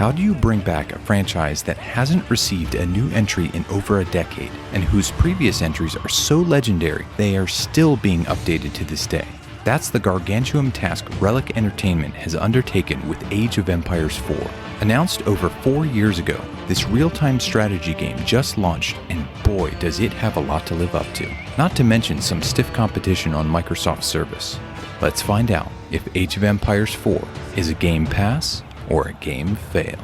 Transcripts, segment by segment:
How do you bring back a franchise that hasn't received a new entry in over a decade, and whose previous entries are so legendary they are still being updated to this day? That's the gargantuan task Relic Entertainment has undertaken with Age of Empires 4. Announced over 4 years ago, this real-time strategy game just launched, and boy does it have a lot to live up to. Not to mention some stiff competition on Microsoft's service. Let's find out if Age of Empires 4 is a game pass or a game fail.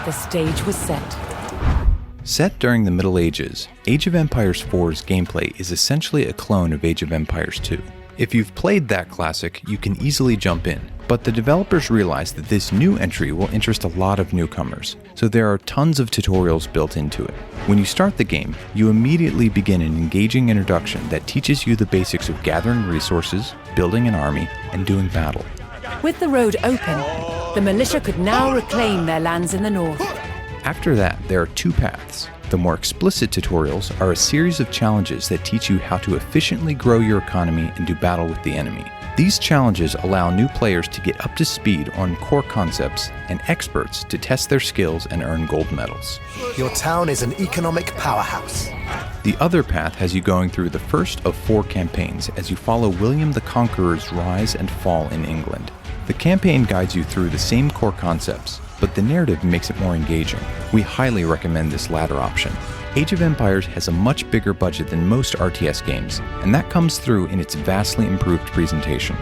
The stage was set. Set during the Middle Ages, Age of Empires 4's gameplay is essentially a clone of Age of Empires 2. If you've played that classic, you can easily jump in, but the developers realized that this new entry will interest a lot of newcomers, so there are tons of tutorials built into it. When you start the game, you immediately begin an engaging introduction that teaches you the basics of gathering resources, building an army, and doing battle. With the road open, the militia could now reclaim their lands in the north. After that, there are two paths. The more explicit tutorials are a series of challenges that teach you how to efficiently grow your economy and do battle with the enemy. These challenges allow new players to get up to speed on core concepts and experts to test their skills and earn gold medals. Your town is an economic powerhouse. The other path has you going through the first of 4 campaigns as you follow William the Conqueror's rise and fall in England. The campaign guides you through the same core concepts, but the narrative makes it more engaging. We highly recommend this latter option. Age of Empires has a much bigger budget than most RTS games, and that comes through in its vastly improved presentation.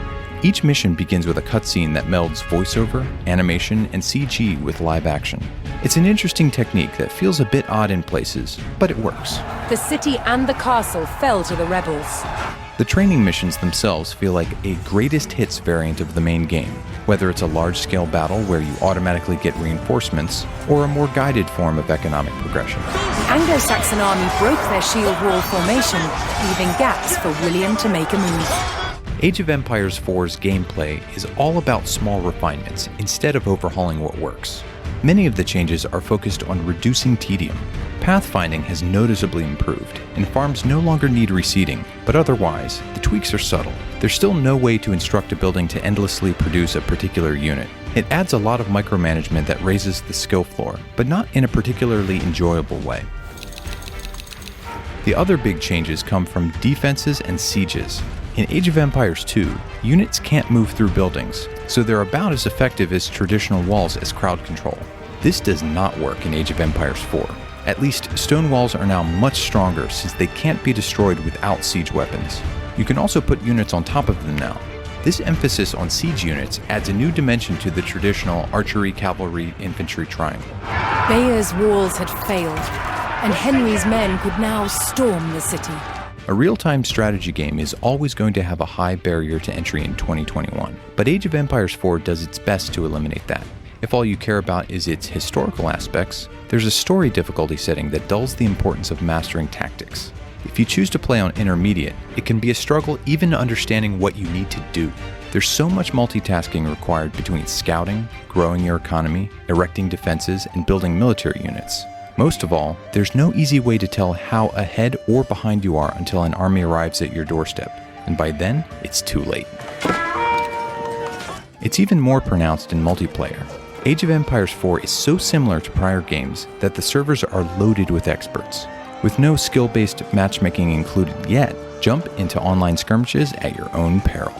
Each mission begins with a cutscene that melds voiceover, animation, and CG with live action. It's an interesting technique that feels a bit odd in places, but it works. The city and the castle fell to the rebels. The training missions themselves feel like a greatest hits variant of the main game, whether it's a large-scale battle where you automatically get reinforcements, or a more guided form of economic progression. The Anglo-Saxon army broke their shield wall formation, leaving gaps for William to make a move. Age of Empires 4's gameplay is all about small refinements instead of overhauling what works. Many of the changes are focused on reducing tedium. Pathfinding has noticeably improved, and farms no longer need reseeding, but otherwise, the tweaks are subtle. There's still no way to instruct a building to endlessly produce a particular unit. It adds a lot of micromanagement that raises the skill floor, but not in a particularly enjoyable way. The other big changes come from defenses and sieges. In Age of Empires 2, units can't move through buildings, so they're about as effective as traditional walls as crowd control. This does not work in Age of Empires 4. At least, stone walls are now much stronger since they can't be destroyed without siege weapons. You can also put units on top of them now. This emphasis on siege units adds a new dimension to the traditional archery, cavalry, infantry triangle. Bayer's walls had failed, and Henry's men could now storm the city. A real-time strategy game is always going to have a high barrier to entry in 2021, but Age of Empires 4 does its best to eliminate that. If all you care about is its historical aspects, there's a story difficulty setting that dulls the importance of mastering tactics. If you choose to play on intermediate, it can be a struggle even understanding what you need to do. There's so much multitasking required between scouting, growing your economy, erecting defenses, and building military units. Most of all, there's no easy way to tell how ahead or behind you are until an army arrives at your doorstep, and by then, it's too late. It's even more pronounced in multiplayer. Age of Empires 4 is so similar to prior games that the servers are loaded with experts. With no skill-based matchmaking included yet, jump into online skirmishes at your own peril.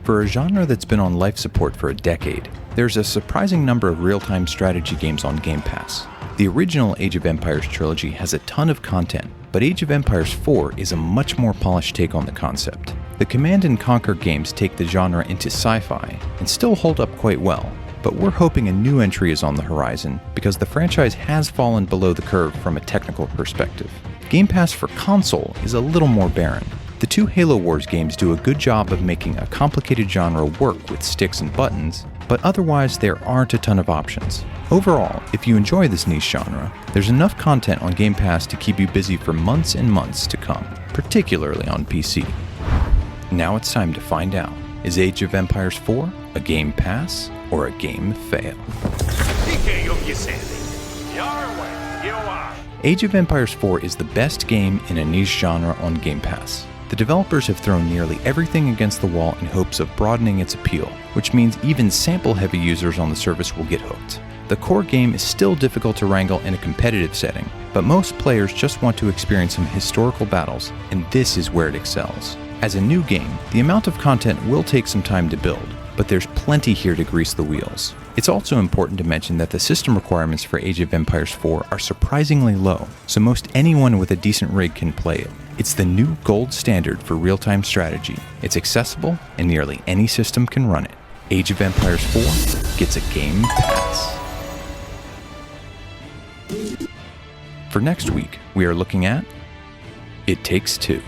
For a genre that's been on life support for a decade, there's a surprising number of real-time strategy games on Game Pass. The original Age of Empires trilogy has a ton of content, but Age of Empires 4 is a much more polished take on the concept. The Command & Conquer games take the genre into sci-fi and still hold up quite well, but we're hoping a new entry is on the horizon because the franchise has fallen below the curve from a technical perspective. Game Pass for console is a little more barren. The 2 Halo Wars games do a good job of making a complicated genre work with sticks and buttons, but otherwise there aren't a ton of options. Overall, if you enjoy this niche genre, there's enough content on Game Pass to keep you busy for months and months to come, particularly on PC. Now it's time to find out, is Age of Empires 4 a game pass or a game fail? Age of Empires 4 is the best game in a niche genre on Game Pass. The developers have thrown nearly everything against the wall in hopes of broadening its appeal, which means even sample-heavy users on the service will get hooked. The core game is still difficult to wrangle in a competitive setting, but most players just want to experience some historical battles, and this is where it excels. As a new game, the amount of content will take some time to build, but there's plenty here to grease the wheels. It's also important to mention that the system requirements for Age of Empires 4 are surprisingly low, so most anyone with a decent rig can play it. It's the new gold standard for real-time strategy. It's accessible, and nearly any system can run it. Age of Empires 4 gets a Game Pass. For next week, we are looking at It Takes Two.